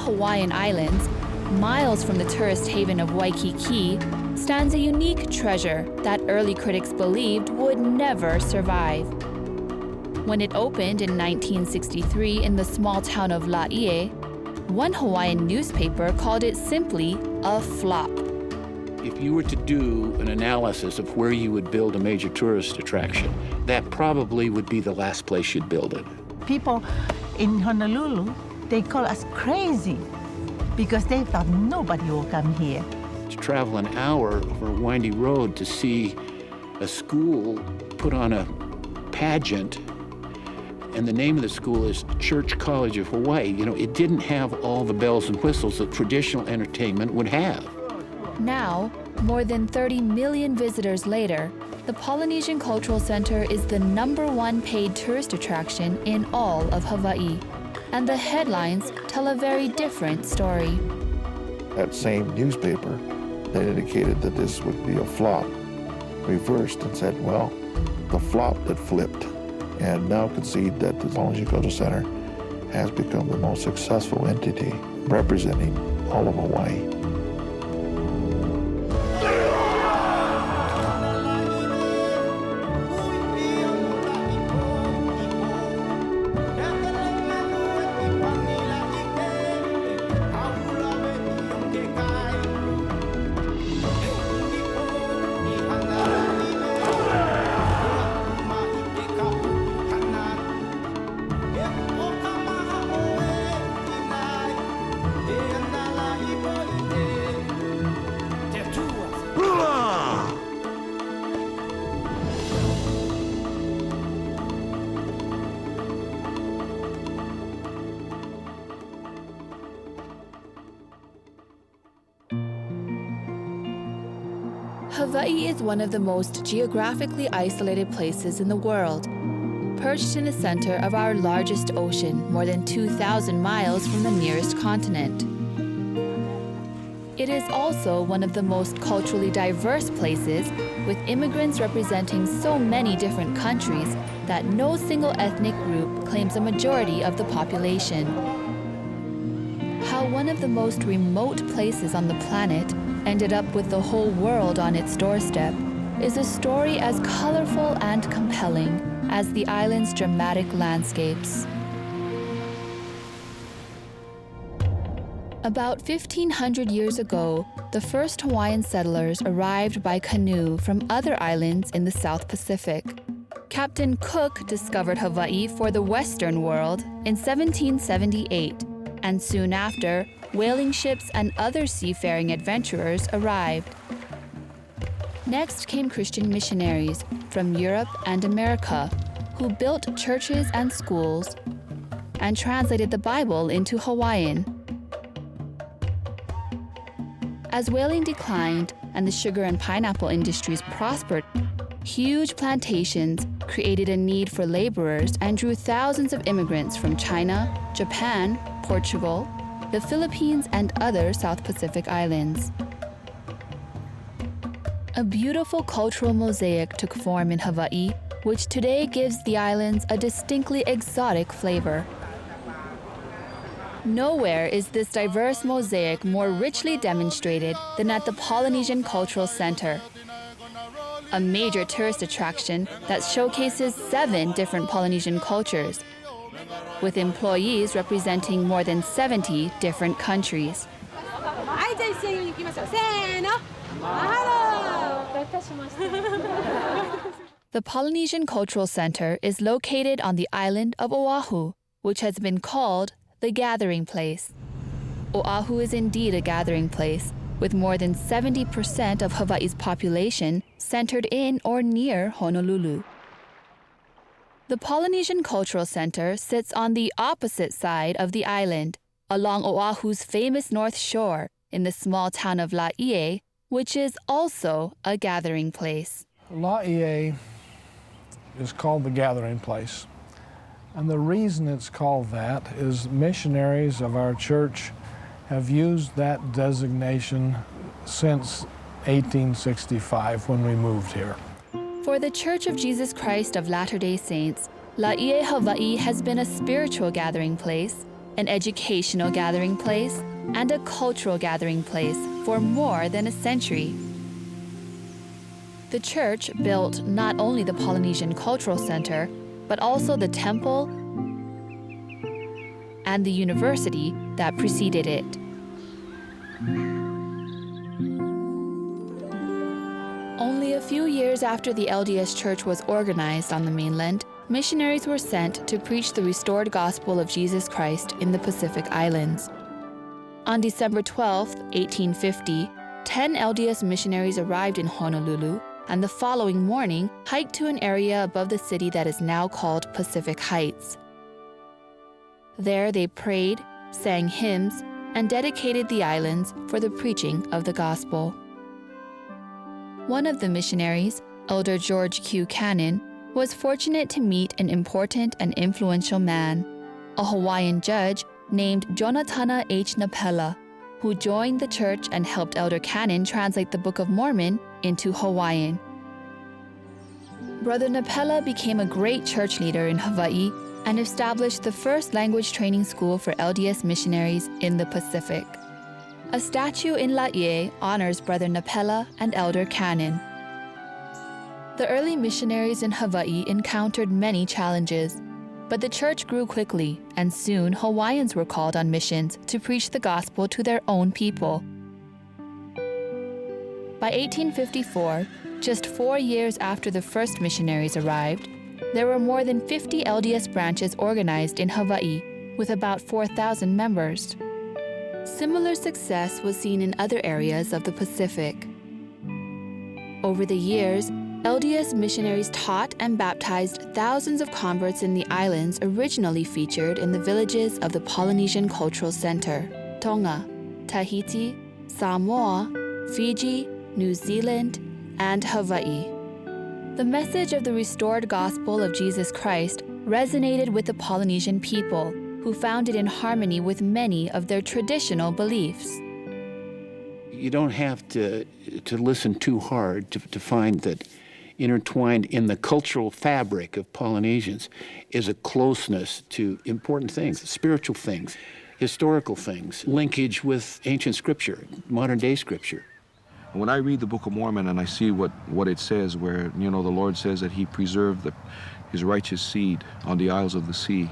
Hawaiian Islands, miles from the tourist haven of Waikiki, stands a unique treasure that early critics believed would never survive. When it opened in 1963 in the small town of Laie, one Hawaiian newspaper called it simply a flop. If you were to do an analysis of where you would build a major tourist attraction, that probably would be the last place you'd build it. People in Honolulu, they call us crazy because they thought nobody will come here. To travel an hour over a windy road to see a school put on a pageant, and the name of the school is Church College of Hawaii. You know, it didn't have all the bells and whistles that traditional entertainment would have. Now, more than 30 million visitors later, the Polynesian Cultural Center is the #1 paid tourist attraction in all of Hawaii. And the headlines tell a very different story. That same newspaper that indicated that this would be a flop reversed and said, well, the flop that flipped, and now concede that the Polynesian Cultural Center has become the most successful entity representing all of Hawaii. Hawaii is one of the most geographically isolated places in the world, perched in the center of our largest ocean, more than 2,000 miles from the nearest continent. It is also one of the most culturally diverse places, with immigrants representing so many different countries that no single ethnic group claims a majority of the population. How one of the most remote places on the planet ended up with the whole world on its doorstep is a story as colorful and compelling as the island's dramatic landscapes. About 1,500 years ago, the first Hawaiian settlers arrived by canoe from other islands in the South Pacific. Captain Cook discovered Hawaii for the Western world in 1778, and soon after, whaling ships and other seafaring adventurers arrived. Next came Christian missionaries from Europe and America, who built churches and schools and translated the Bible into Hawaiian. As whaling declined and the sugar and pineapple industries prospered, huge plantations created a need for laborers and drew thousands of immigrants from China, Japan, Portugal, the Philippines, and other South Pacific islands. A beautiful cultural mosaic took form in Hawaii, which today gives the islands a distinctly exotic flavor. Nowhere is this diverse mosaic more richly demonstrated than at the Polynesian Cultural Center, a major tourist attraction that showcases 7 different Polynesian cultures, with employees representing more than 70 different countries. The Polynesian Cultural Center is located on the island of Oahu, which has been called the gathering place. Oahu is indeed a gathering place, with more than 70% of Hawaii's population centered in or near Honolulu. The Polynesian Cultural Center sits on the opposite side of the island, along Oahu's famous North Shore, in the small town of Laie, which is also a gathering place. Laie is called the gathering place. And the reason it's called that is missionaries of our church have used that designation since 1865 when we moved here. For the Church of Jesus Christ of Latter-day Saints, Laie, Hawaii has been a spiritual gathering place, an educational gathering place, and a cultural gathering place for more than a century. The church built not only the Polynesian Cultural Center, but also the temple and the university that preceded it. Only a few years after the LDS Church was organized on the mainland, missionaries were sent to preach the restored gospel of Jesus Christ in the Pacific Islands. On December 12, 1850, 10 LDS missionaries arrived in Honolulu, and the following morning hiked to an area above the city that is now called Pacific Heights. There they prayed, sang hymns, and dedicated the islands for the preaching of the gospel. One of the missionaries, Elder George Q. Cannon, was fortunate to meet an important and influential man, a Hawaiian judge named Jonatana H. Napela, who joined the church and helped Elder Cannon translate the Book of Mormon into Hawaiian. Brother Napela became a great church leader in Hawaii and established the first language training school for LDS missionaries in the Pacific. A statue in Laie honors Brother Napela and Elder Cannon. The early missionaries in Hawaii encountered many challenges, but the church grew quickly, and soon Hawaiians were called on missions to preach the gospel to their own people. By 1854, just 4 years after the first missionaries arrived, there were more than 50 LDS branches organized in Hawaii, with about 4,000 members. Similar success was seen in other areas of the Pacific. Over the years, LDS missionaries taught and baptized thousands of converts in the islands originally featured in the villages of the Polynesian Cultural Center, Tonga, Tahiti, Samoa, Fiji, New Zealand, and Hawaii. The message of the restored gospel of Jesus Christ resonated with the Polynesian people, who found it in harmony with many of their traditional beliefs. You don't have to listen too hard to find that intertwined in the cultural fabric of Polynesians is a closeness to important things, spiritual things, historical things, linkage with ancient scripture, modern day scripture. When I read the Book of Mormon and I see what it says, where, the Lord says that he preserved his righteous seed on the isles of the sea,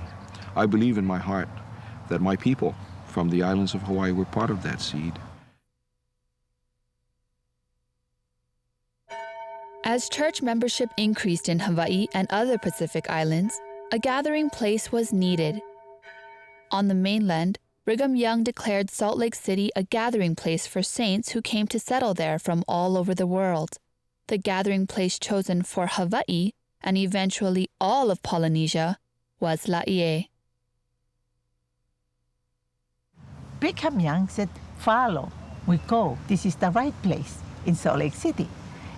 I believe in my heart that my people from the islands of Hawaii were part of that seed. As church membership increased in Hawaii and other Pacific islands, a gathering place was needed. On the mainland, Brigham Young declared Salt Lake City a gathering place for saints who came to settle there from all over the world. The gathering place chosen for Hawaii, and eventually all of Polynesia, was Laie. Brigham Young said, follow, we go. This is the right place in Salt Lake City.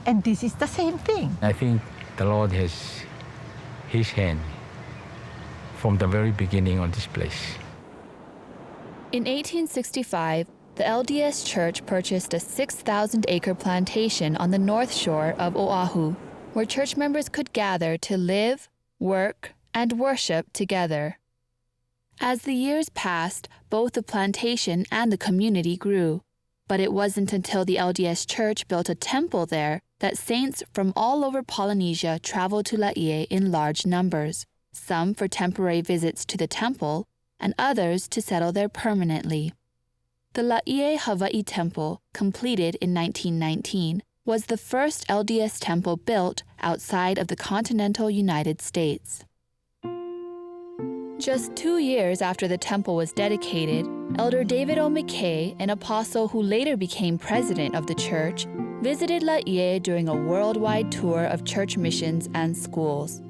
And this is the same thing. I think the Lord has his hand from the very beginning on this place. In 1865, the LDS Church purchased a 6,000-acre plantation on the north shore of Oahu, where church members could gather to live, work, and worship together. As the years passed, both the plantation and the community grew. But it wasn't until the LDS Church built a temple there that saints from all over Polynesia traveled to Laie in large numbers, some for temporary visits to the temple, and others to settle there permanently. The Laie Hawaii Temple, completed in 1919, was the first LDS temple built outside of the continental United States. Just 2 years after the temple was dedicated, Elder David O. McKay, an apostle who later became president of the church, visited Laie during a worldwide tour of church missions and schools.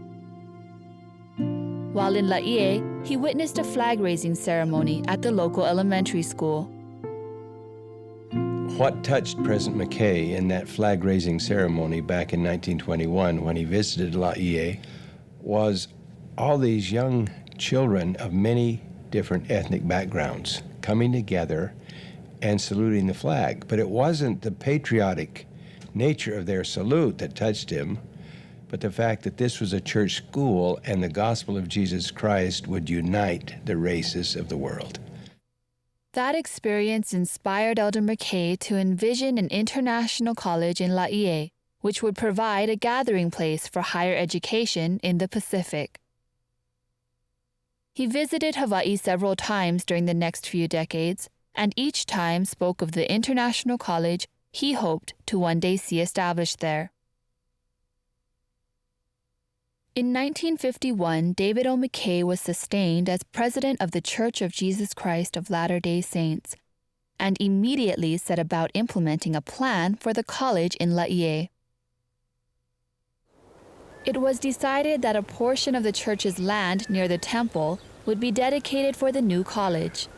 While in Laie, he witnessed a flag-raising ceremony at the local elementary school. What touched President McKay in that flag-raising ceremony back in 1921 when he visited Laie was all these young children of many different ethnic backgrounds coming together and saluting the flag. But it wasn't the patriotic nature of their salute that touched him, but the fact that this was a church school and the gospel of Jesus Christ would unite the races of the world. That experience inspired Elder McKay to envision an international college in Laie, which would provide a gathering place for higher education in the Pacific. He visited Hawaii several times during the next few decades, and each time spoke of the international college he hoped to one day see established there. In 1951, David O. McKay was sustained as president of the Church of Jesus Christ of Latter-day Saints, and immediately set about implementing a plan for the college in Laie. It was decided that a portion of the church's land near the temple would be dedicated for the new college.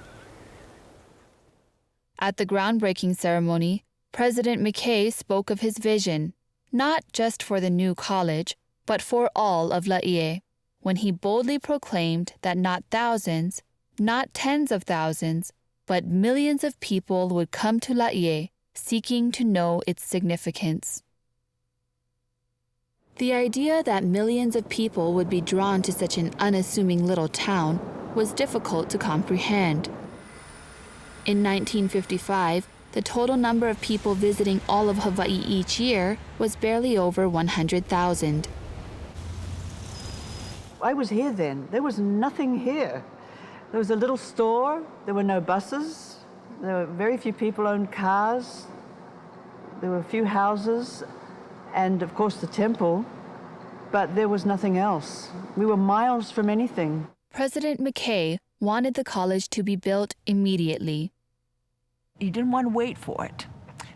At the groundbreaking ceremony, President McKay spoke of his vision, not just for the new college, but for all of Laie, when he boldly proclaimed that not thousands, not tens of thousands, but millions of people would come to Laie seeking to know its significance. The idea that millions of people would be drawn to such an unassuming little town was difficult to comprehend. In 1955, the total number of people visiting all of Hawaii each year was barely over 100,000. I was here then. There was nothing here. There was a little store. There were no buses. There were very few people owned cars. There were a few houses and, of course, the temple. But there was nothing else. We were miles from anything. President McKay wanted the college to be built immediately. He didn't want to wait for it.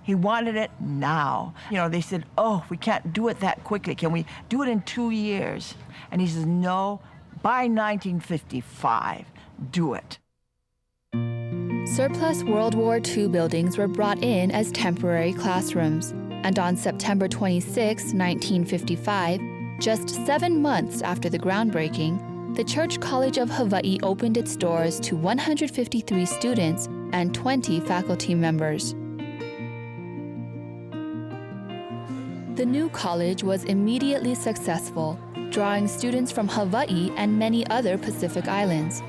He wanted it now. You know, they said, oh, we can't do it that quickly. Can we do it in 2 years? And he says, no, by 1955, do it. Surplus World War II buildings were brought in as temporary classrooms, and on September 26, 1955, just 7 months after the groundbreaking, the Church College of Hawaii opened its doors to 153 students and 20 faculty members. The new college was immediately successful, drawing students from Hawaii and many other Pacific islands.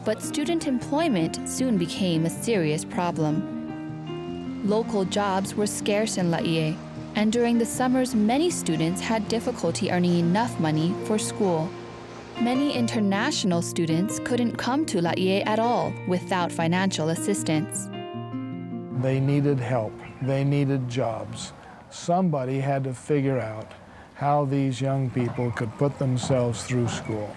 But student employment soon became a serious problem. Local jobs were scarce in Laie, and during the summers many students had difficulty earning enough money for school. Many international students couldn't come to Laie at all without financial assistance. They needed help. They needed jobs. Somebody had to figure out how these young people could put themselves through school.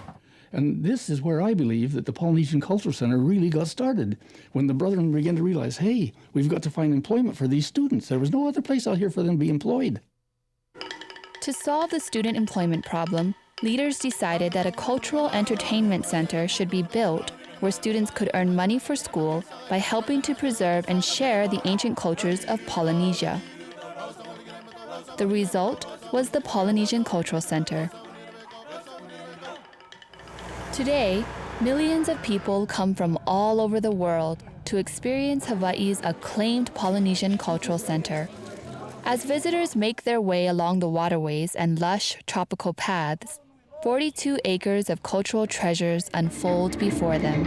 And this is where I believe that the Polynesian Cultural Center really got started, when the brethren began to realize, hey, we've got to find employment for these students. There was no other place out here for them to be employed. To solve the student employment problem, leaders decided that a cultural entertainment center should be built where students could earn money for school by helping to preserve and share the ancient cultures of Polynesia. The result was the Polynesian Cultural Center. Today, millions of people come from all over the world to experience Hawaii's acclaimed Polynesian Cultural Center. As visitors make their way along the waterways and lush tropical paths, 42 acres of cultural treasures unfold before them.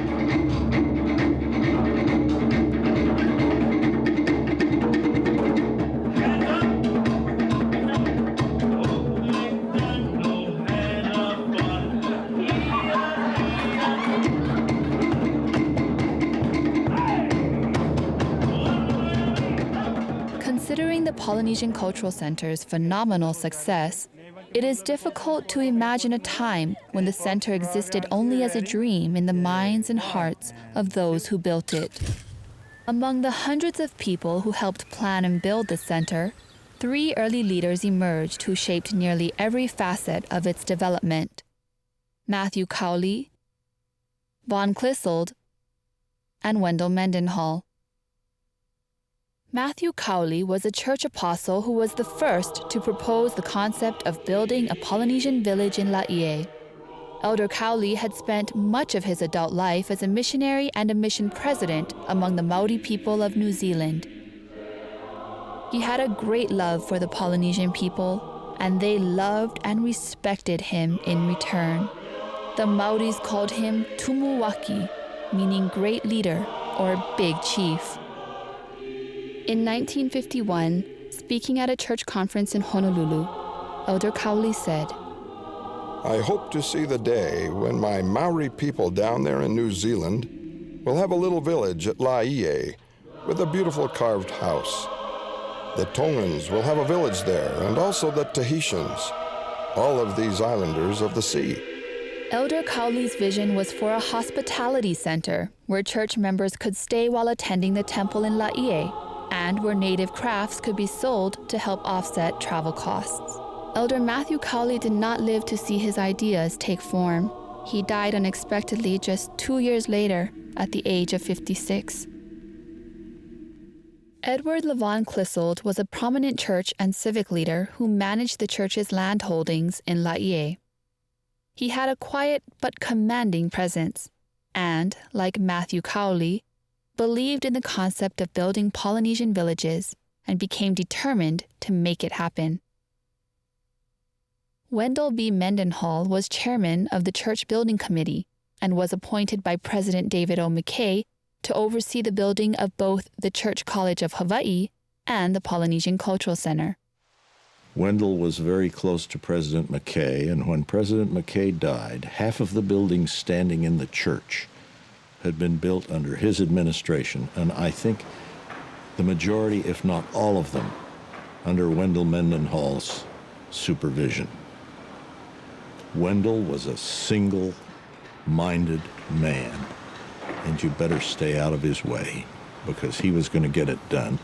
Considering the Polynesian Cultural Center's phenomenal success, it is difficult to imagine a time when the center existed only as a dream in the minds and hearts of those who built it. Among the hundreds of people who helped plan and build the center, 3 early leaders emerged who shaped nearly every facet of its development: Matthew Cowley, Von Clissold, and Wendell Mendenhall. Matthew Cowley was a church apostle who was the first to propose the concept of building a Polynesian village in Laie. Elder Cowley had spent much of his adult life as a missionary and a mission president among the Maori people of New Zealand. He had a great love for the Polynesian people and they loved and respected him in return. The Maoris called him Tumuwaki, meaning great leader or big chief. In 1951, speaking at a church conference in Honolulu, Elder Cowley said, I hope to see the day when my Maori people down there in New Zealand will have a little village at Laie with a beautiful carved house. The Tongans will have a village there, and also the Tahitians, all of these islanders of the sea. Elder Cowley's vision was for a hospitality center where church members could stay while attending the temple in Laie, and where native crafts could be sold to help offset travel costs. Elder Matthew Cowley did not live to see his ideas take form. He died unexpectedly just 2 years later at the age of 56. Edward Levon Clissold was a prominent church and civic leader who managed the church's land holdings in Laie. He had a quiet but commanding presence, and, like Matthew Cowley, believed in the concept of building Polynesian villages and became determined to make it happen. Wendell B. Mendenhall was chairman of the church building committee and was appointed by President David O. McKay to oversee the building of both the Church College of Hawaii and the Polynesian Cultural Center. Wendell was very close to President McKay, and when President McKay died, half of the buildings standing in the church had been built under his administration, and I think the majority, if not all of them, under Wendell Mendenhall's supervision. Wendell was a single-minded man, and you better stay out of his way, because he was going to get it done.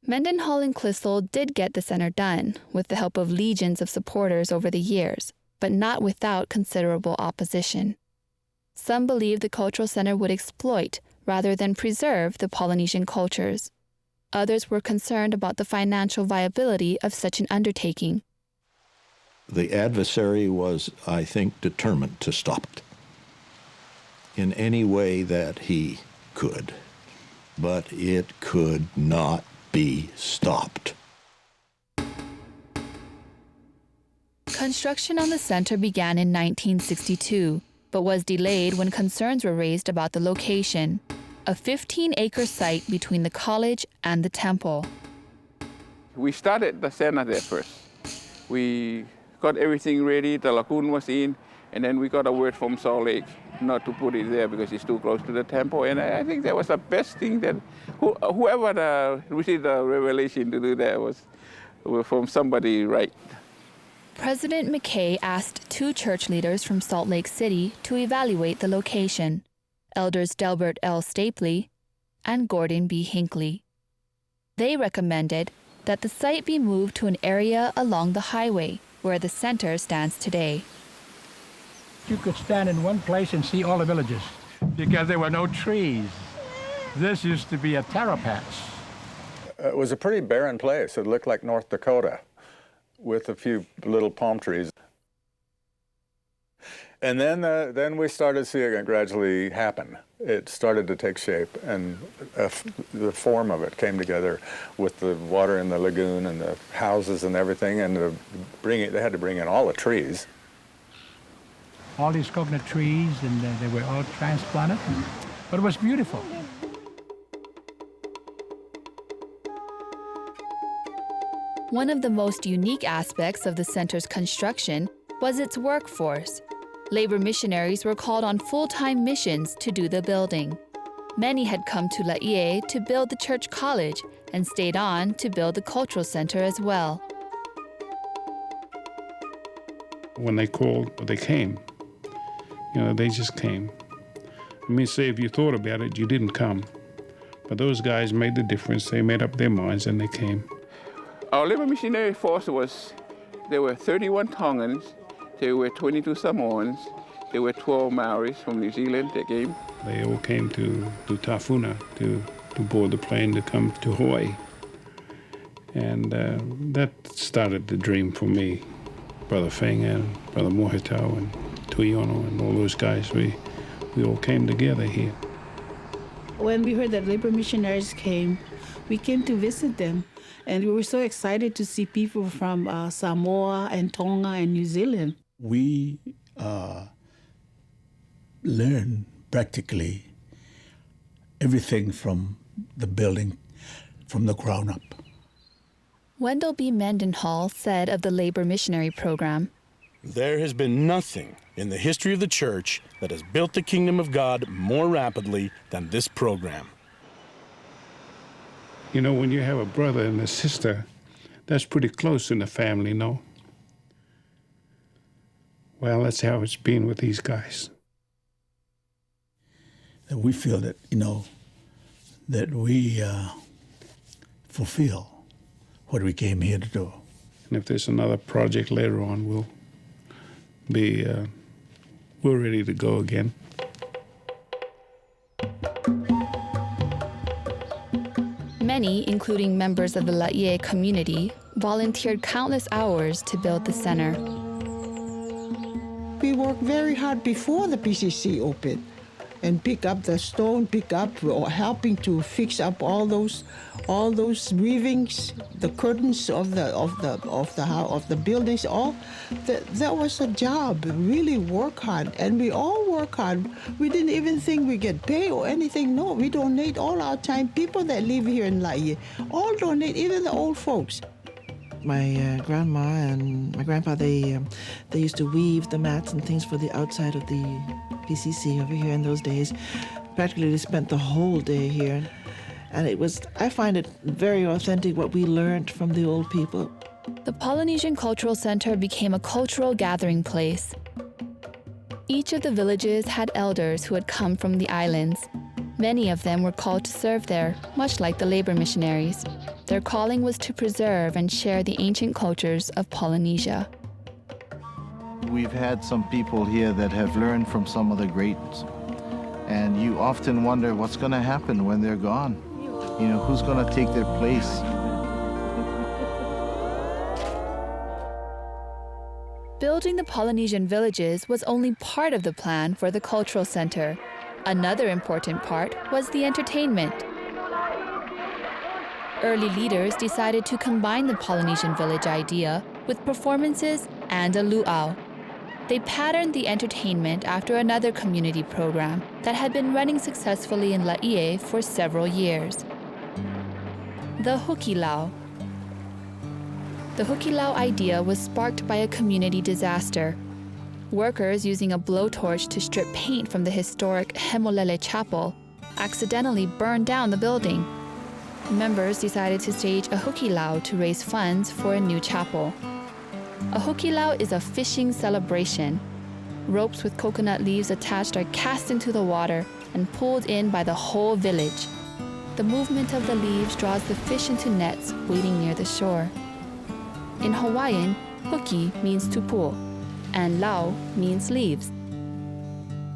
Mendenhall and Clissold did get the center done, with the help of legions of supporters over the years, but not without considerable opposition. Some believed the cultural center would exploit rather than preserve the Polynesian cultures. Others were concerned about the financial viability of such an undertaking. The adversary was, I think, determined to stop it in any way that he could, but it could not be stopped. Construction on the center began in 1962, but was delayed when concerns were raised about the location, a 15-acre site between the college and the temple. We started the center there first. We got everything ready, the lagoon was in, and then we got a word from Salt Lake not to put it there because it's too close to the temple. And I think that was the best thing that whoever received the revelation to do that was from somebody right. President McKay asked 2 church leaders from Salt Lake City to evaluate the location, Elders Delbert L. Stapley and Gordon B. Hinckley. They recommended that the site be moved to an area along the highway where the center stands today. You could stand in one place and see all the villages because there were no trees. This used to be a taro patch. It was a pretty barren place. It looked like North Dakota with a few little palm trees. And then we started seeing it gradually happen. It started to take shape, and the form of it came together with the water in the lagoon and the houses and everything, and they had to bring in all the trees. All these coconut trees, and they were all transplanted, but it was beautiful. One of the most unique aspects of the center's construction was its workforce. Labor missionaries were called on full-time missions to do the building. Many had come to Laie to build the church college and stayed on to build the cultural center as well. When they called, they came. You know, they just came. I mean, say if you thought about it, you didn't come. But those guys made the difference. They made up their minds and they came. Our labor missionary force there were 31 Tongans, there were 22 Samoans, there were 12 Maoris from New Zealand that came. They all came to Tafuna to board the plane to come to Hawaii. And that started the dream for me. Brother Feng and Brother Mohitau and Tuiono and all those guys, we all came together here. When we heard that labor missionaries came, we came to visit them. And we were so excited to see people from Samoa and Tonga and New Zealand. We learned practically everything from the building, from the ground up. Wendell B. Mendenhall said of the labor missionary program, "There has been nothing in the history of the church that has built the kingdom of God more rapidly than this program." You know, when you have a brother and a sister, that's pretty close in the family, no? Well, that's how it's been with these guys. That we feel that, that we fulfill what we came here to do. And if there's another project later on, we're ready to go again. Many, including members of the Laie community, volunteered countless hours to build the center. We worked very hard before the PCC opened and pick up the stone, or helping to fix up all those weavings, the curtains of the buildings. That was a job. Really work hard, and we all work hard. We didn't even think we get paid or anything. No, we donate all our time. People that live here in Laie all donate, even the old folks. My grandma and my grandpa, they used to weave the mats and things for the outside of the PCC over here in those days. Practically, they spent the whole day here. And I find it very authentic what we learned from the old people. The Polynesian Cultural Center became a cultural gathering place. Each of the villages had elders who had come from the islands. Many of them were called to serve there, much like the labor missionaries. Their calling was to preserve and share the ancient cultures of Polynesia. We've had some people here that have learned from some of the greats, and you often wonder what's going to happen when they're gone. Who's going to take their place? Building the Polynesian villages was only part of the plan for the cultural center. Another important part was the entertainment. Early leaders decided to combine the Polynesian village idea with performances and a luau. They patterned the entertainment after another community program that had been running successfully in Laie for several years. The Hukilau. The Hukilau idea was sparked by a community disaster. Workers using a blowtorch to strip paint from the historic Hemolele Chapel accidentally burned down the building. Members decided to stage a Hukilau to raise funds for a new chapel. A Hukilau is a fishing celebration. Ropes with coconut leaves attached are cast into the water and pulled in by the whole village. The movement of the leaves draws the fish into nets waiting near the shore. In Hawaiian, huki means to pull, and lau means leaves.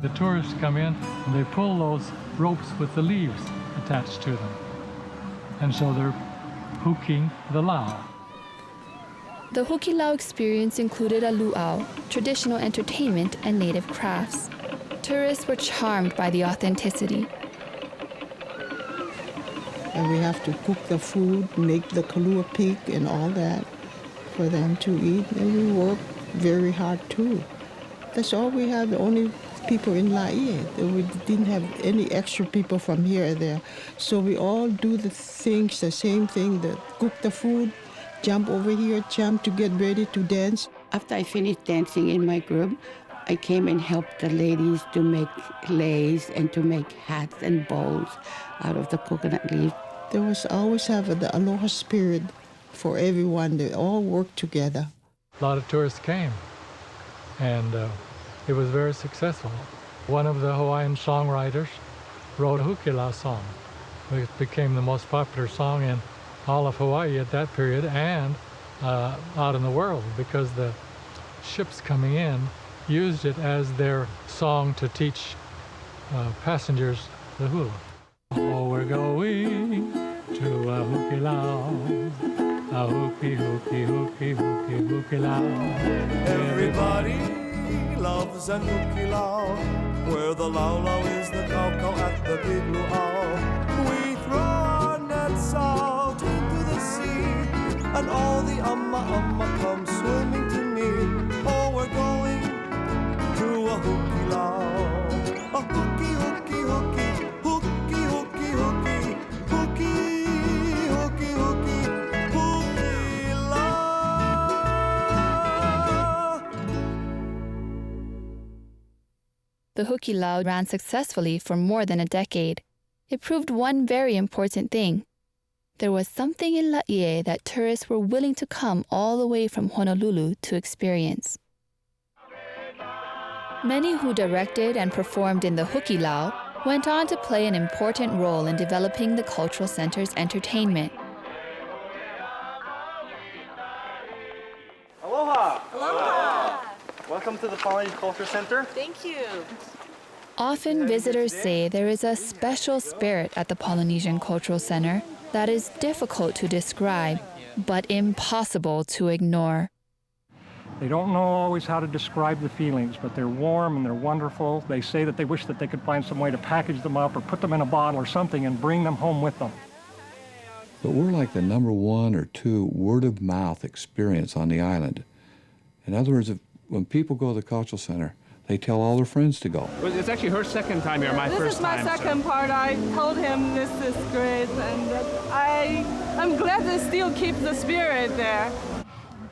The tourists come in and they pull those ropes with the leaves attached to them. And so they're hooking the lau. The Hukilau experience included a luau, traditional entertainment, and native crafts. Tourists were charmed by the authenticity. And we have to cook the food, make the kalua pig and all that for them to eat. And we work very hard too. That's all we have, the only people in Laie. We didn't have any extra people from here or there. So we all do the things, the same thing, cook the food, jump over here, jump to get ready to dance. After I finished dancing in my group, I came and helped the ladies to make leis and to make hats and bowls out of the coconut leaf. There was always the aloha spirit for everyone. They all worked together. A lot of tourists came, and it was very successful. One of the Hawaiian songwriters wrote a Hukilau song. It became the most popular song in all of Hawaii at that period and out in the world, because the ships coming in used it as their song to teach passengers the hula. Oh, we're going to a Hukilau, a hooky, hooky, hooky, hooky, Hukilau. Everybody loves a Hukilau, where the laulau is the kauko at the big luau. We throw our nets out and all the amma come swimming to me. Oh, we're going to a Hukilau. A hooky, hooky, hooky, hooky, hooky, hooky, hooky, hooky, hooky, Hukilau. The Hukilau ran successfully for more than a decade. It proved one very important thing. There was something in Laie that tourists were willing to come all the way from Honolulu to experience. Many who directed and performed in the Hukilau went on to play an important role in developing the cultural center's entertainment. Aloha! Aloha! Welcome to the Polynesian Cultural Center. Thank you. Often visitors say there is a special spirit at the Polynesian Cultural Center that is difficult to describe, but impossible to ignore. They don't know always how to describe the feelings, but they're warm and they're wonderful. They say that they wish that they could find some way to package them up or put them in a bottle or something and bring them home with them. But we're like the number 1 or 2 word-of-mouth experience on the island. In other words, when people go to the cultural center, they tell all their friends to go. Well, it's actually her second time here, my first time. This is my second part. I told him this is great, and I'm glad they still keep the spirit there.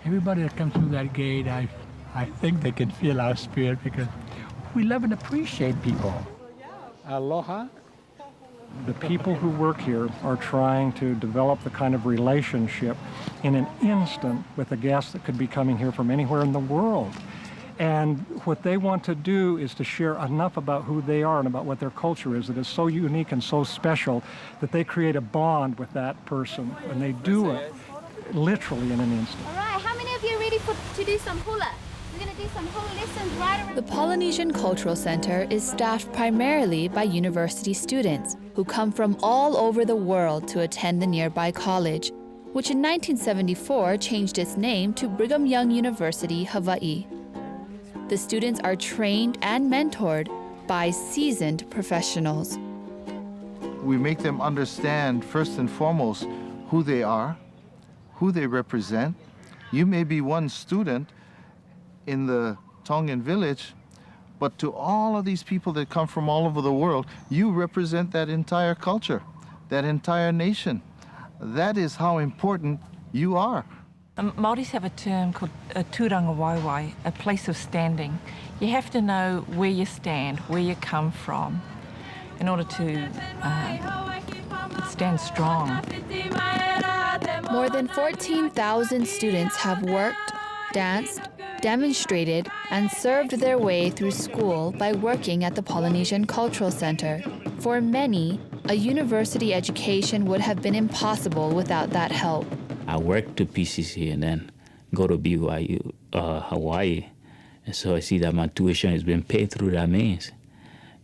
Everybody that comes through that gate, I think they can feel our spirit because we love and appreciate people. Aloha. The people who work here are trying to develop the kind of relationship in an instant with a guest that could be coming here from anywhere in the world. And what they want to do is to share enough about who they are and about what their culture is that is so unique and so special that they create a bond with that person. And they do it literally in an instant. All right, how many of you are ready to do some hula? We're going to do some hula lessons right around. The Polynesian Cultural Center is staffed primarily by university students who come from all over the world to attend the nearby college, which in 1974 changed its name to Brigham Young University, Hawaii. The students are trained and mentored by seasoned professionals. We make them understand, first and foremost, who they are, who they represent. You may be one student in the Tongan village, but to all of these people that come from all over the world, you represent that entire culture, that entire nation. That is how important you are. Māoris have a term called a tūranga waiwai, a place of standing. You have to know where you stand, where you come from, in order to stand strong. More than 14,000 students have worked, danced, demonstrated, and served their way through school by working at the Polynesian Cultural Center. For many, a university education would have been impossible without that help. I worked to PCC and then go to BYU-Hawaii. And so I see that my tuition is being paid through that means.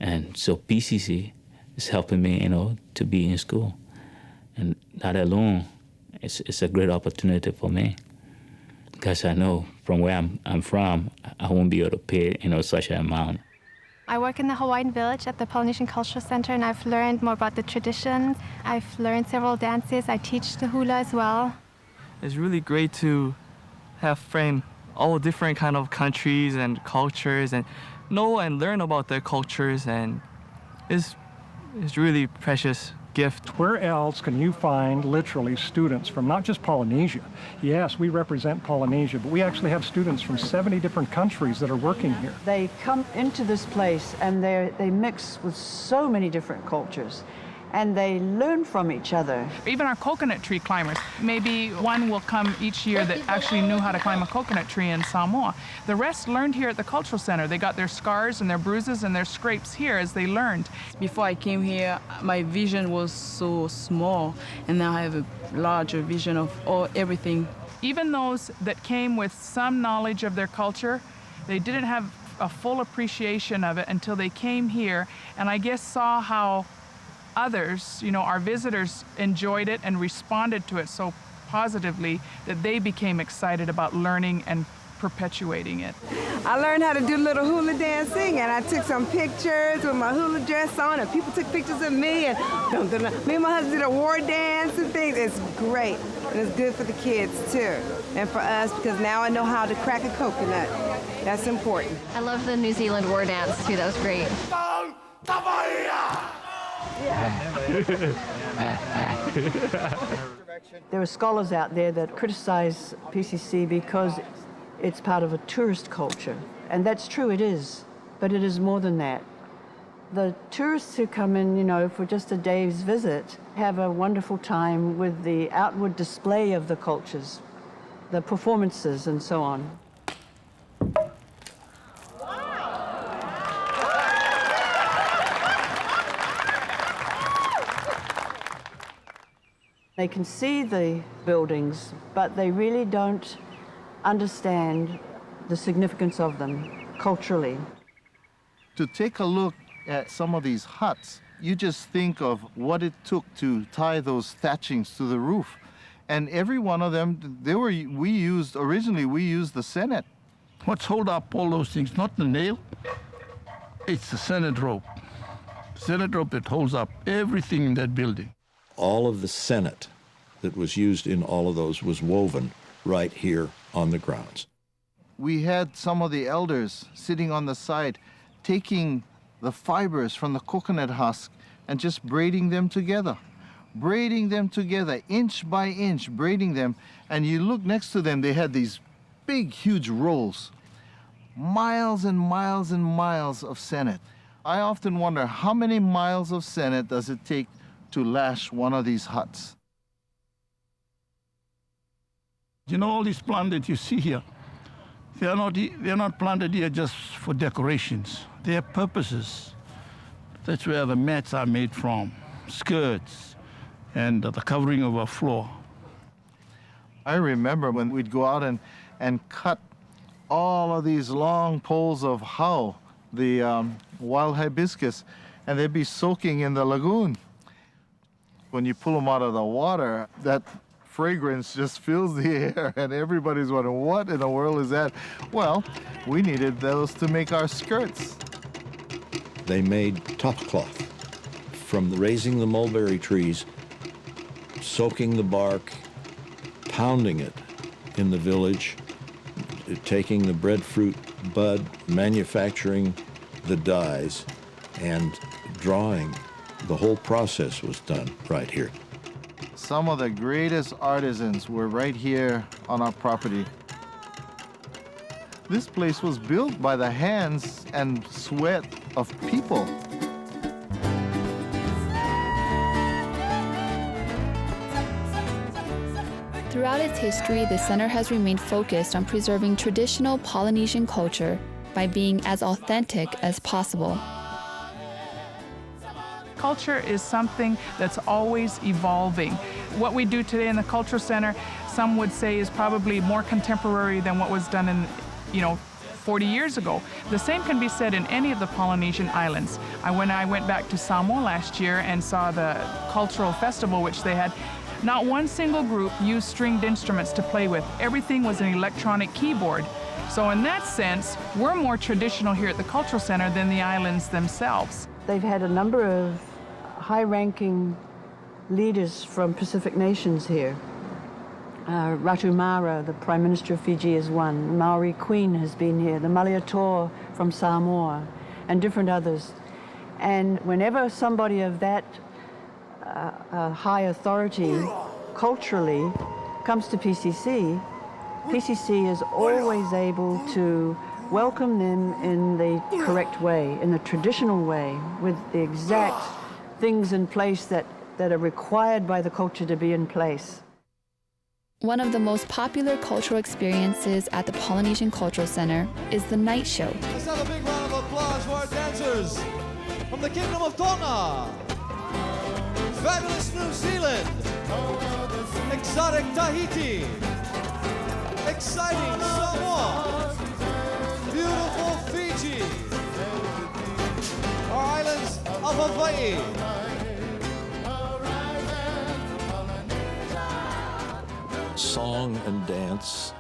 And so PCC is helping me, to be in school. And that alone, it's a great opportunity for me. Because I know from where I'm from, I won't be able to pay, such an amount. I work in the Hawaiian village at the Polynesian Cultural Center, and I've learned more about the traditions. I've learned several dances. I teach the hula as well. It's really great to have friends all different kind of countries and cultures and know and learn about their cultures, and it's really precious gift. Where else can you find literally students from not just Polynesia? Yes, we represent Polynesia, but we actually have students from 70 different countries that are working here. They come into this place and they mix with so many different cultures, and they learn from each other. Even our coconut tree climbers, maybe one will come each year that actually knew how to climb a coconut tree in Samoa. The rest learned here at the Cultural Center. They got their scars and their bruises and their scrapes here as they learned. Before I came here, my vision was so small, and now I have a larger vision of everything. Even those that came with some knowledge of their culture, they didn't have a full appreciation of it until they came here, and I guess saw how others, our visitors, enjoyed it and responded to it so positively that they became excited about learning and perpetuating it. I learned how to do little hula dancing, and I took some pictures with my hula dress on, and people took pictures of me, and me and my husband did a war dance and things. It's great, and it's good for the kids too, and for us, because now I know how to crack a coconut. That's important. I love the New Zealand war dance too. That was great. There are scholars out there that criticize PCC because it's part of a tourist culture. And that's true, it is. But it is more than that. The tourists who come in, you know, for just a day's visit have a wonderful time with the outward display of the cultures, the performances and so on. They can see the buildings, but they really don't understand the significance of them culturally. To take a look at some of these huts, you just think of what it took to tie those thatchings to the roof. And every one of them, originally we used the Senate. What's hold up all those things? Not the nail, it's the Senate rope. Senate rope that holds up everything in that building. All of the Senate that was used in all of those was woven right here on the grounds. We had some of the elders sitting on the side, taking the fibers from the coconut husk and just braiding them together, inch by inch, braiding them. And you look next to them, they had these big, huge rolls, miles and miles and miles of Senate. I often wonder, how many miles of Senate does it take to lash one of these huts? You know, all these plants that you see here, they're not planted here just for decorations. They have purposes. That's where the mats are made from, skirts, and the covering of our floor. I remember when we'd go out and cut all of these long poles of hau, the wild hibiscus, and they'd be soaking in the lagoon. When you pull them out of the water, that fragrance just fills the air, and everybody's wondering, what in the world is that? Well, we needed those to make our skirts. They made top cloth from raising the mulberry trees, soaking the bark, pounding it in the village, taking the breadfruit bud, manufacturing the dyes, and drawing. The whole process was done right here. Some of the greatest artisans were right here on our property. This place was built by the hands and sweat of people. Throughout its history, the center has remained focused on preserving traditional Polynesian culture by being as authentic as possible. Culture is something that's always evolving. What we do today in the Cultural Center, some would say, is probably more contemporary than what was done in, 40 years ago. The same can be said in any of the Polynesian islands. When I went back to Samoa last year and saw the cultural festival which they had, not one single group used stringed instruments to play with. Everything was an electronic keyboard. So in that sense, we're more traditional here at the Cultural Center than the islands themselves. They've had a number of high-ranking leaders from Pacific nations here. Ratu Mara, the Prime Minister of Fiji, is one. The Maori Queen has been here. The Malietoa from Samoa, and different others. And whenever somebody of that high authority culturally comes to PCC, PCC is always able to welcome them in the correct way, in the traditional way, with the exact things in place that are required by the culture to be in place. One of the most popular cultural experiences at the Polynesian Cultural Center is the night show. Let's have a big round of applause for our dancers from the Kingdom of Tonga, fabulous New Zealand, exotic Tahiti, exciting Samoa, beautiful Fiji, our islands of Hawaii. Song and dance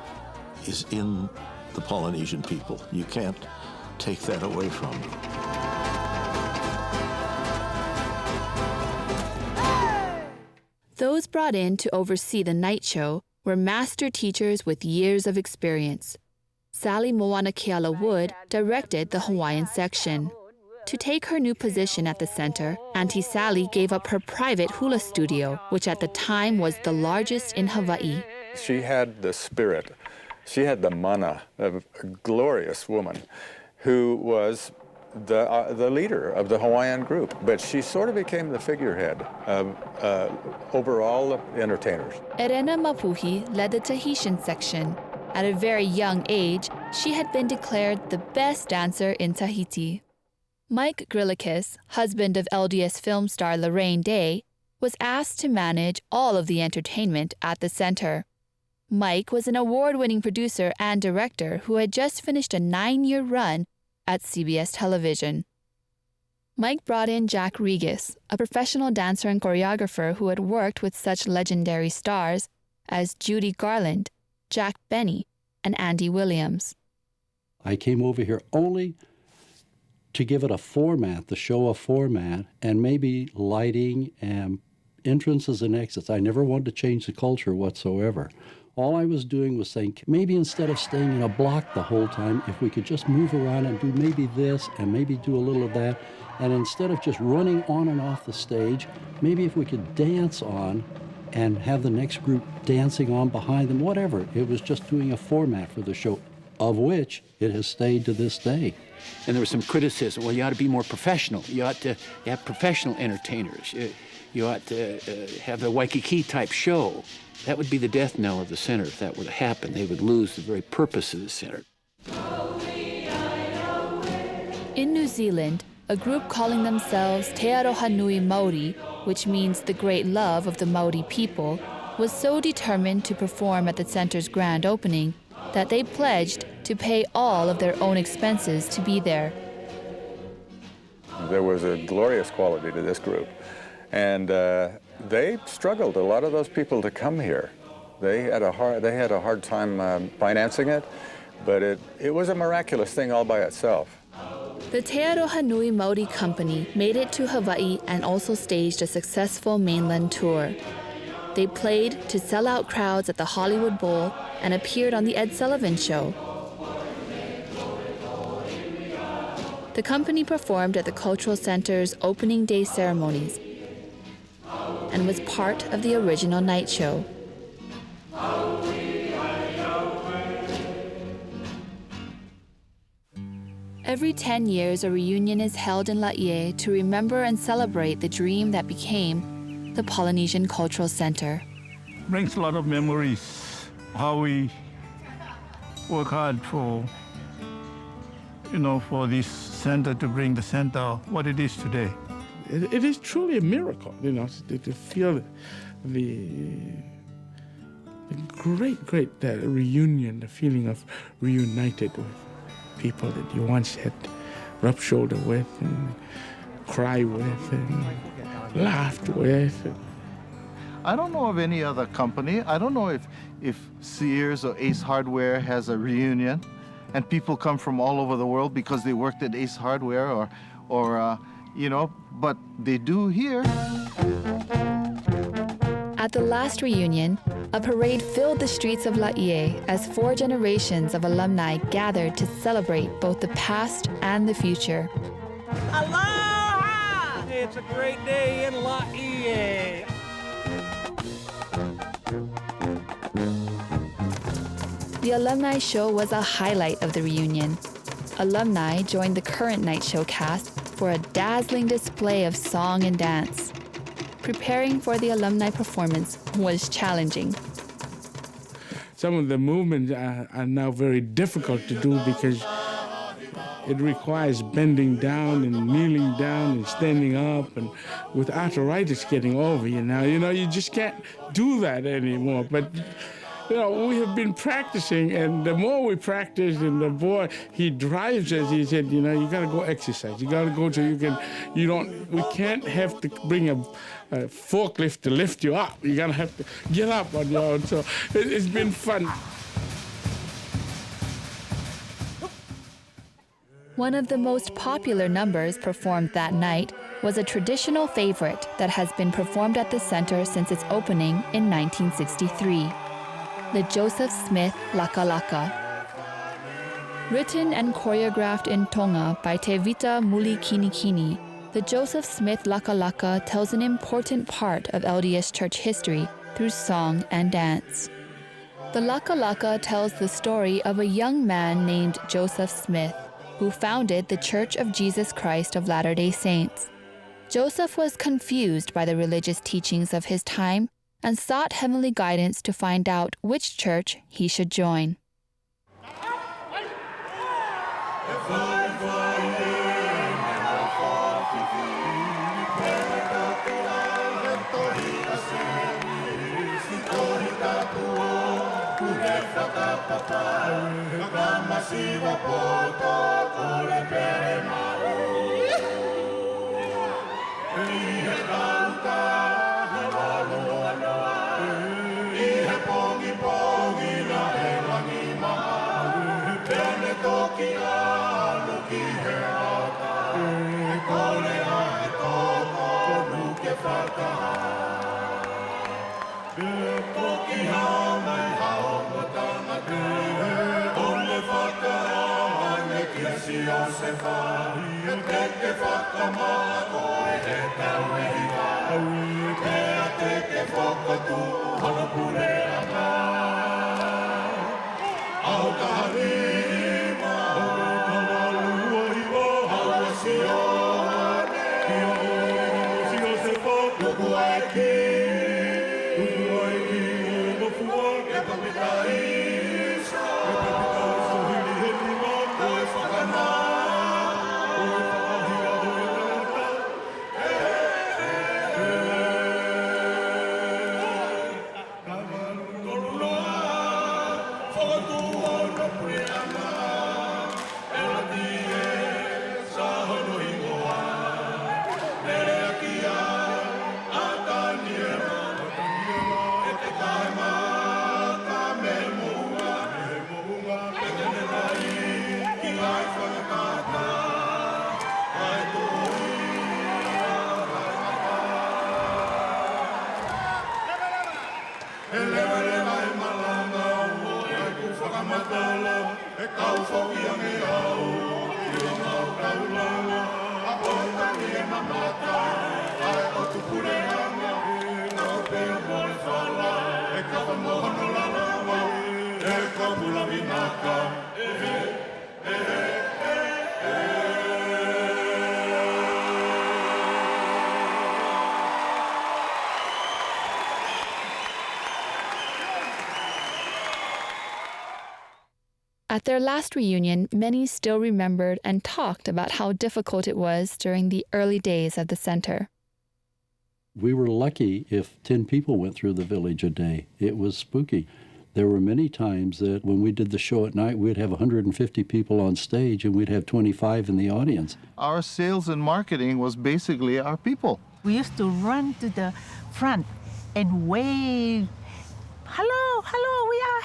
is in the Polynesian people. You can't take that away from them. Those brought in to oversee the night show were master teachers with years of experience. Sally Moanakeala Wood directed the Hawaiian section. To take her new position at the center, Auntie Sally gave up her private hula studio, which at the time was the largest in Hawaii. She had the spirit. She had the mana of a glorious woman who was the leader of the Hawaiian group, but she sort of became the figurehead of over all the entertainers. Erena Mapuhi led the Tahitian section. At a very young age, she had been declared the best dancer in Tahiti. Mike Grillikis, husband of LDS film star Lorraine Day, was asked to manage all of the entertainment at the center. Mike was an award-winning producer and director who had just finished a 9-year run at CBS television. Mike brought in Jack Regis, a professional dancer and choreographer who had worked with such legendary stars as Judy Garland, Jack Benny, and Andy Williams. I came over here only to give it a format, the show a format, and maybe lighting and entrances and exits. I never wanted to change the culture whatsoever. All I was doing was saying, maybe instead of staying in a block the whole time, if we could just move around and do maybe this and maybe do a little of that, and instead of just running on and off the stage, maybe if we could dance on and have the next group dancing on behind them, whatever. It was just doing a format for the show, of which it has stayed to this day. And there was some criticism. Well, you ought to be more professional. You ought to have professional entertainers. You ought to have a Waikiki type show. That would be the death knell of the center if that were to happen. They would lose the very purpose of the center. In New Zealand, a group calling themselves Te Aroha Nui Māori, which means the great love of the Māori people, was so determined to perform at the center's grand opening that they pledged to pay all of their own expenses to be there. There was a glorious quality to this group, and they struggled, a lot of those people, to come here. They had a hard time financing it, but it was a miraculous thing all by itself. The Te Aroha Nui Māori Company made it to Hawaii and also staged a successful mainland tour. They played to sell-out crowds at the Hollywood Bowl and appeared on The Ed Sullivan Show. The company performed at the Cultural Center's opening day ceremonies and was part of the original night show. Every 10 years, a reunion is held in Laie to remember and celebrate the dream that became the Polynesian Cultural Center. Brings a lot of memories, how we work hard for this center to bring the center what it is today. It is truly a miracle, to feel the great reunion, the feeling of reunited with people that you once had rubbed shoulder with and cried with and laughed with. I don't know of any other company. I don't know if Sears or Ace Hardware has a reunion and people come from all over the world because they worked at Ace Hardware but they do here. At the last reunion, a parade filled the streets of Laie as 4 generations of alumni gathered to celebrate both the past and the future. Aloha! It's a great day in Laie. The alumni show was a highlight of the reunion. Alumni joined the current night show cast for a dazzling display of song and dance. Preparing for the alumni performance was challenging. Some of the movements are now very difficult to do because it requires bending down and kneeling down and standing up, and with arthritis getting over you just can't do that anymore. But we have been practicing, and the more we practice and the more he drives us, he said, you gotta go exercise. You gotta go we can't have to bring a forklift to lift you up. You gotta have to get up on your own. So it's been fun. One of the most popular numbers performed that night was a traditional favorite that has been performed at the center since its opening in 1963, the Joseph Smith Laka Laka. Written and choreographed in Tonga by Tevita Muli Kinikini, the Joseph Smith Laka Laka tells an important part of LDS church history through song and dance. The Laka Laka tells the story of a young man named Joseph Smith, who founded the Church of Jesus Christ of Latter-day Saints. Joseph was confused by the religious teachings of his time and sought heavenly guidance to find out which church he should join. At their last reunion, many still remembered and talked about how difficult it was during the early days of the center. We were lucky if 10 people went through the village a day. It was spooky. There were many times that when we did the show at night, we'd have 150 people on stage and we'd have 25 in the audience. Our sales and marketing was basically our people. We used to run to the front and wave, "Hello, hello, we are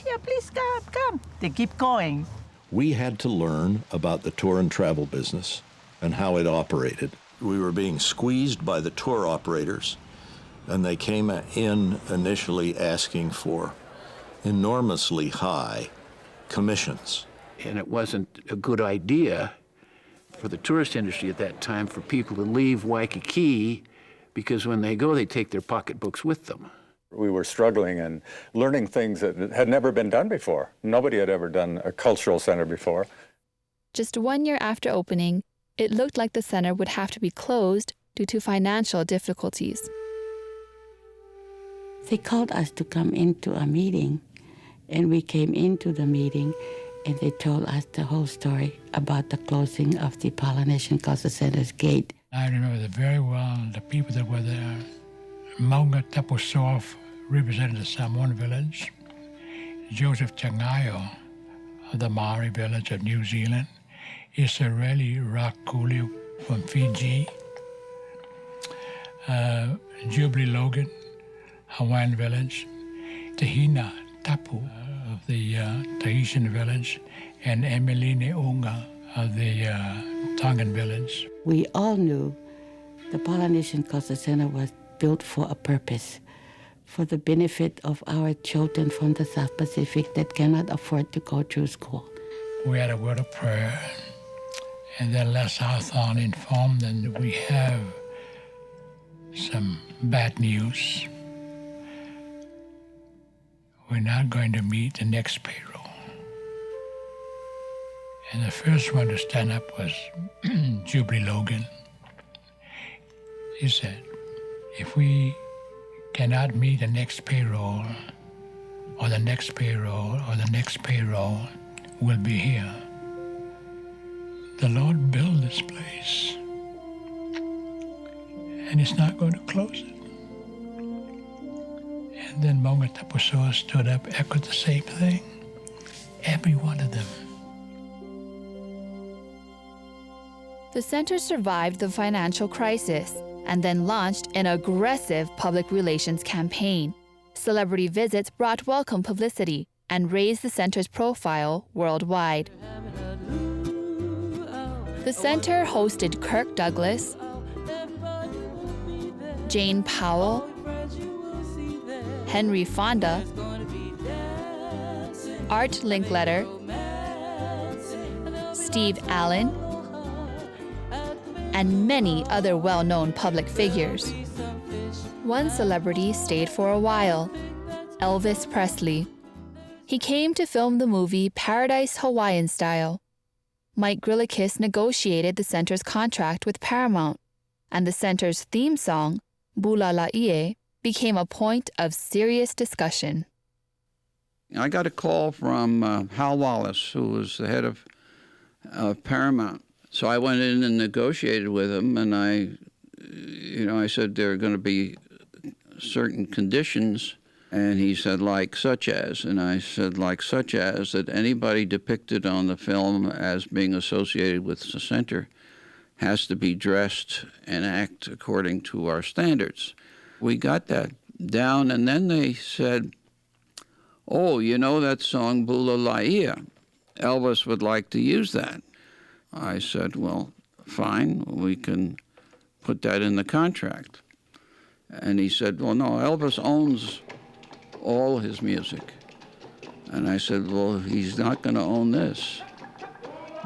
here, please come. They keep going. We had to learn about the tour and travel business and how it operated. We were being squeezed by the tour operators, and they came in initially asking for enormously high commissions. And it wasn't a good idea for the tourist industry at that time for people to leave Waikiki, because when they go, they take their pocketbooks with them. We were struggling and learning things that had never been done before. Nobody had ever done a cultural center before. Just 1 year after opening, it looked like the center would have to be closed due to financial difficulties. They called us to come into a meeting, and we came into the meeting, and they told us the whole story about the closing of the Polynesian Cultural Center's gate. I remember that very well, the people that were there. Maunga Tapusof represented the Samoan village. Joseph Changayo of the Maori village of New Zealand. Isareli Rakuli from Fiji. Jubilee Logan, Hawaiian village. Tahina Tapu of the Tahitian village. And Emeline Unga of the Tongan village. We all knew the Polynesian Cultural Center was built for a purpose, for the benefit of our children from the South Pacific that cannot afford to go through school. We had a word of prayer, and then Les Hawthorne informed them that we have some bad news. We're not going to meet the next payroll. And the first one to stand up was Jubilee Logan. He said, if we cannot meet the next payroll, or the next payroll, or the next payroll, we'll be here. The Lord built this place, and He's not going to close it. And then Monga Tapusoa stood up, echoed the same thing. Every one of them. The center survived the financial crisis and then launched an aggressive public relations campaign. Celebrity visits brought welcome publicity and raised the center's profile worldwide. The center hosted Kirk Douglas, Jane Powell, Henry Fonda, Art Linkletter, Steve Allen, and many other well-known public figures. One celebrity stayed for a while, Elvis Presley. He came to film the movie Paradise Hawaiian Style. Mike Grillikis negotiated the center's contract with Paramount, and the center's theme song, Bula La'ie, became a point of serious discussion. I got a call from Hal Wallace, who was the head of Paramount. So I went in and negotiated with him, and I said there are going to be certain conditions, and he said, like such as, and I said, like such as, that anybody depicted on the film as being associated with the center has to be dressed and act according to our standards. We got that down, and then they said, oh, you know that song, Bula La'ia? Elvis would like to use that. I said, well, fine, we can put that in the contract. And he said, well, no, Elvis owns all his music. And I said, well, he's not going to own this.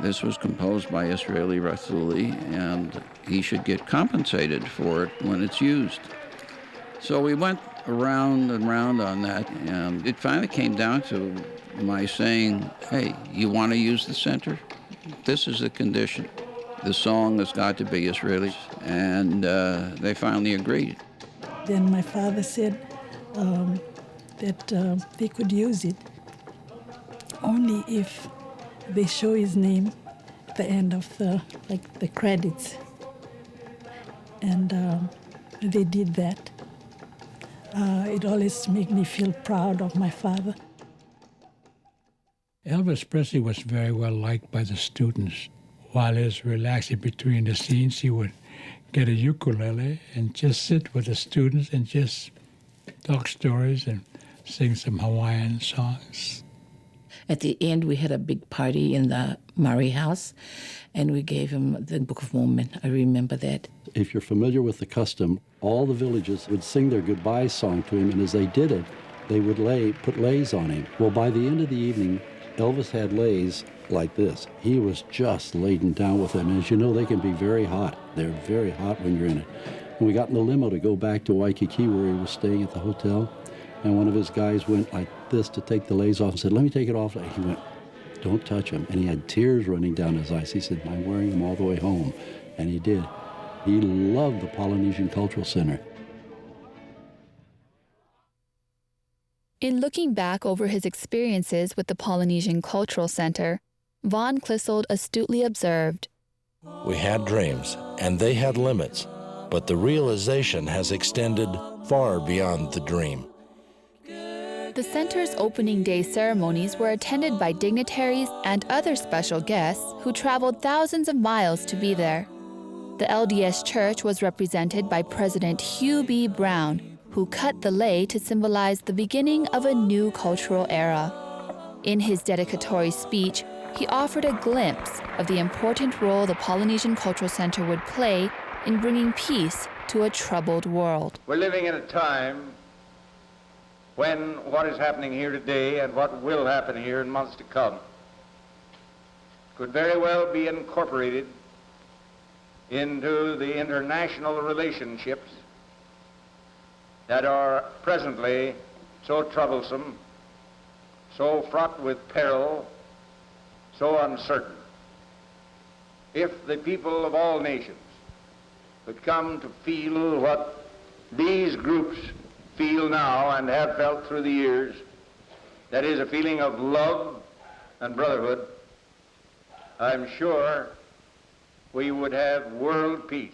This was composed by Israeli Rathuli, and he should get compensated for it when it's used. So we went around and round on that, and it finally came down to my saying, hey, you want to use the center? This is the condition. The song has got to be Israeli, and they finally agreed. Then my father said that they could use it only if they show his name at the end of the credits, and they did that. It always made me feel proud of my father. Elvis Presley was very well liked by the students. While he was relaxing between the scenes, he would get a ukulele and just sit with the students and just talk stories and sing some Hawaiian songs. At the end, we had a big party in the Murray house, and we gave him the Book of Mormon. I remember that. If you're familiar with the custom, all the villages would sing their goodbye song to him, and as they did it, they would put leis on him. Well, by the end of the evening, Elvis had leis like this. He was just laden down with them. And as you know, they can be very hot. They're very hot when you're in it. And we got in the limo to go back to Waikiki where he was staying at the hotel. And one of his guys went like this to take the leis off and said, let me take it off. He went, don't touch him. And he had tears running down his eyes. He said, I'm wearing them all the way home. And he did. He loved the Polynesian Cultural Center. In looking back over his experiences with the Polynesian Cultural Center, Vaughn Clissold astutely observed, we had dreams, and they had limits, but the realization has extended far beyond the dream. The center's opening day ceremonies were attended by dignitaries and other special guests who traveled thousands of miles to be there. The LDS Church was represented by President Hugh B. Brown, who cut the lei to symbolize the beginning of a new cultural era. In his dedicatory speech, he offered a glimpse of the important role the Polynesian Cultural Center would play in bringing peace to a troubled world. We're living in a time when what is happening here today and what will happen here in months to come could very well be incorporated into the international relationships that are presently so troublesome, so fraught with peril, so uncertain. If the people of all nations would come to feel what these groups feel now and have felt through the years, that is a feeling of love and brotherhood, I'm sure we would have world peace.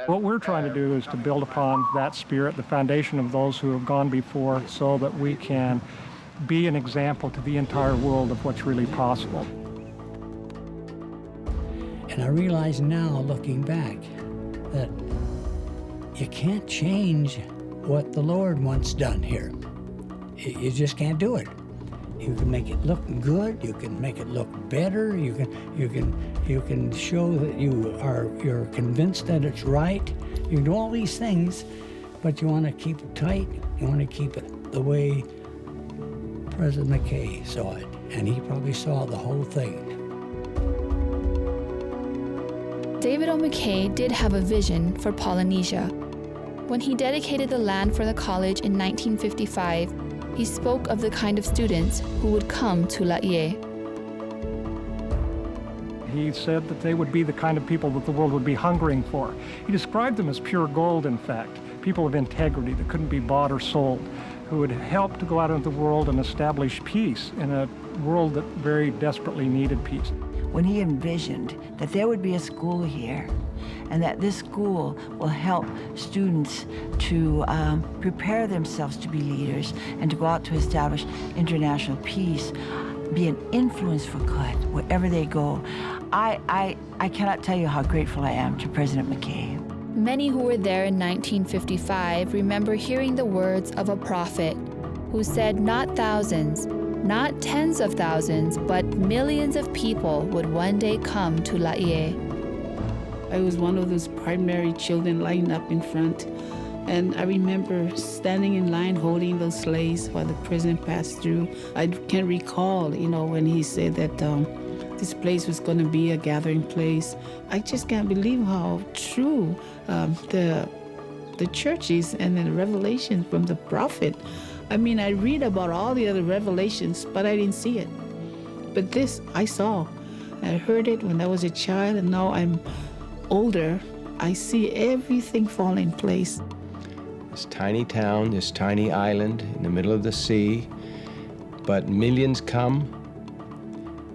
What we're trying to do is to build upon that spirit, the foundation of those who have gone before, so that we can be an example to the entire world of what's really possible. And I realize now, looking back, that you can't change what the Lord wants done here. You just can't do it. You can make it look good. You can make it look better. You can show that you're convinced that it's right. You can do all these things, but you want to keep it tight. You want to keep it the way President McKay saw it, and he probably saw the whole thing. David O. McKay did have a vision for Polynesia. When he dedicated the land for the college in 1955, he spoke of the kind of students who would come to Laie. He said that they would be the kind of people that the world would be hungering for. He described them as pure gold, in fact, people of integrity that couldn't be bought or sold, who would help to go out into the world and establish peace in a world that very desperately needed peace. When he envisioned that there would be a school here, and that this school will help students to prepare themselves to be leaders and to go out to establish international peace, be an influence for good wherever they go. I cannot tell you how grateful I am to President McKay. Many who were there in 1955 remember hearing the words of a prophet who said not thousands, not tens of thousands, but millions of people would one day come to Laie. I was one of those primary children lined up in front, and I remember standing in line holding those leis while the president passed through. I can recall, when he said that this place was going to be a gathering place. I just can't believe how true the church is, and the revelation from the prophet. I mean, I read about all the other revelations, but I didn't see it. But this I saw. I heard it when I was a child, and now I'm older. I see everything fall in place. This tiny town, this tiny island in the middle of the sea, but millions come,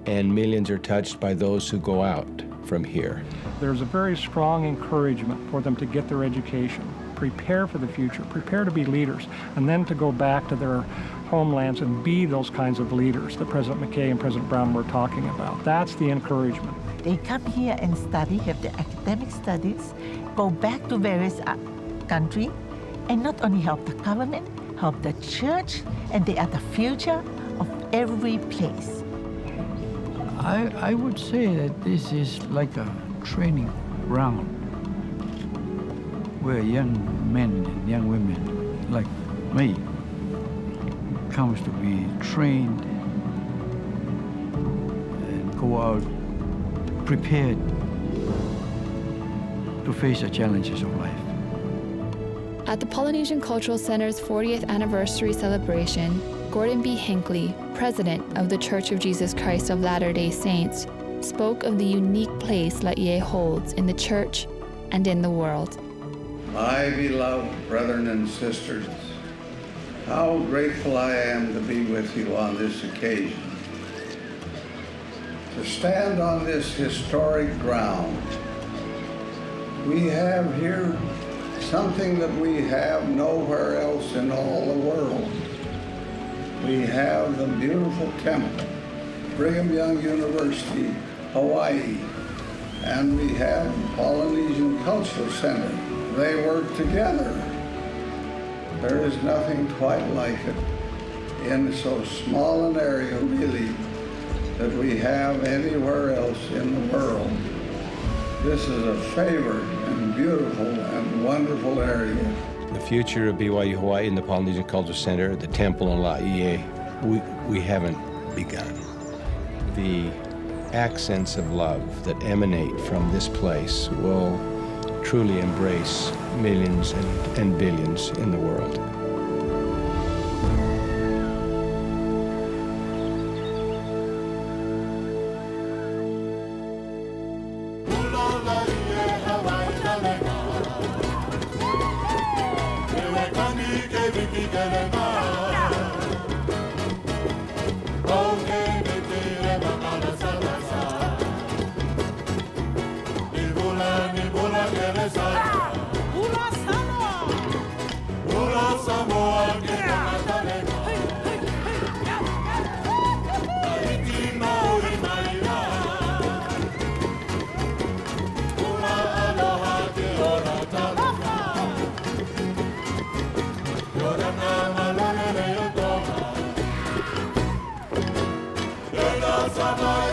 and millions are touched by those who go out from here. There's a very strong encouragement for them to get their education, prepare for the future, prepare to be leaders, and then to go back to their homelands and be those kinds of leaders that President McKay and President Brown were talking about. That's the encouragement. They come here and study, have the academic studies, go back to various countries, and not only help the government, help the church, and they are the future of every place. I would say that this is like a training ground where young men and young women like me comes to be trained and go out prepared to face the challenges of life. At the Polynesian Cultural Center's 40th anniversary celebration, Gordon B. Hinckley, president of the Church of Jesus Christ of Latter-day Saints, spoke of the unique place Laie holds in the church and in the world. My beloved brethren and sisters, how grateful I am to be with you on this occasion. To stand on this historic ground, we have here something that we have nowhere else in all the world. We have the beautiful temple, Brigham Young University, Hawaii, and we have Polynesian Cultural Center. They work together. There is nothing quite like it in so small an area, really, that we have anywhere else in the world. This is a favored and beautiful and wonderful area. The future of BYU-Hawaii and the Polynesian Cultural Center, the temple in Laie, we haven't begun. The accents of love that emanate from this place will truly embrace millions and billions in the world. Sama